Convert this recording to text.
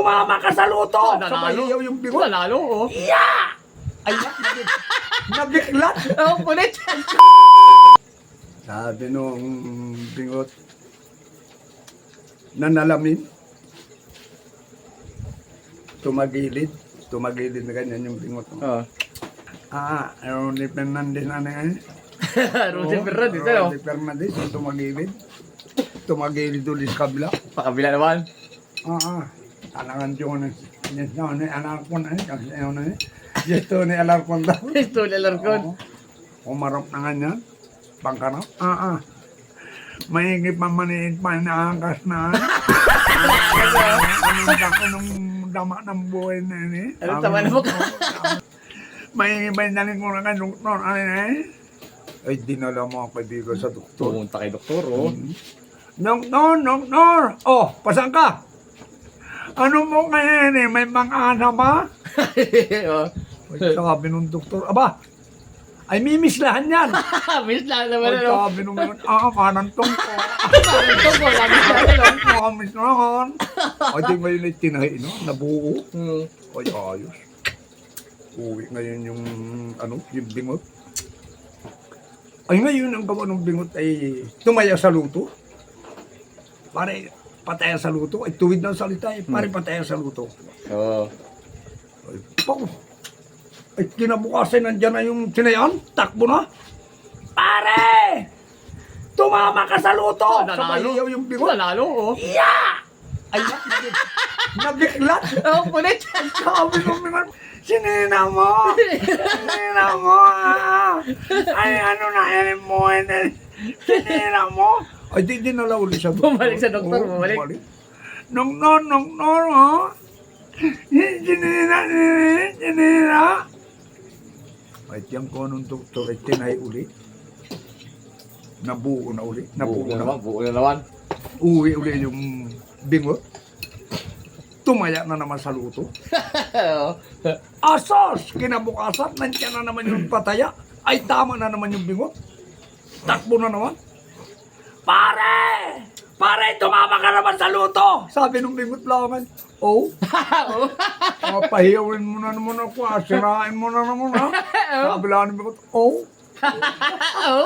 tumama ka sa luto. Nanalo. Sabayaw yung bingot. Nanalo, oh. Yeah! Ay, nabiklat. Oh, punit. Sabi nung bingot, nanalamin, tumagilid na ganyan yung bingot. Oh. Ano ni Fernandez na nga. Roger Fernandez, ano? Ni Fernandez, tumagilid ulit sa kabila. Pakabila naman. Alangan yun. Yes, no, anak ko na kasi ano na yes, to ni alarkon daw. Ito, lalarkon. Umarap na nga niyan. Pangkarap. Mahigit pa maniit pa naangkas na. Anong dama ng buhay na yun eh. Anong tama na mo ka? Mahigit pa yung ko na ka, doktor. Ano na eh? Ay, dinala mo ako kaibigan sa doktor. Pumunta kay doktor, oh. Doktor! Oh, pasan ka? Ano mo ngayon eh? May mga ba? Oh. Sabi nung doktor, aba, ay mimislahan yan. Miss lang naman, Ay, ano? sabi nung kanan tong ko. Parang ito po, lagi siya, ano? Mimislahan. Ay, di ba yun ay tinahi, no? Nabuo. Hmm. Ay, ayos. Uwi ngayon yung, yung bingot. Ay, ngayon ang gawa ng bingot ay tumaya sa luto. Pare, pataya sa luto. Ay, tuwid ng salita eh. Pare, pataya sa luto. Oo. Ay, pako. Ay, kinabukasan nandiyan na yung tinayan. Takbo na. Pare! Tumama ka sa luto! Nanalo. Sabayaw yung bingot. Nanalo, oh. Yeah! Ay, nabiklat. Oh, punit. Sabi nung bingot, sinina mo! Sinina mo! Ay, ano na yan mo? Sinina mo! Ay, di dinala ulit sa doktor. Bumalik sa doktor, Oo, bumalik. Doktor, ha? Sinina! Ay, tiyan ko nung doktor ay tinay ulit. Nabuo na ulit. Buo na naman, buo na naman. Uwi ulit yung bingot. Tumaya na naman sa luto. Oo. Asos! Kinabukasan, nandiyan na naman yung pataya. Ay, tama na naman yung bingot. Takbo na naman. Pare! Pare, tumama ka naman sa luto! Sabi nung bingot langan. Oh? Pahiyawin mo na naman ako. Sirain mo na naman ha. Sabi lang ng bingot. Oh? Oo.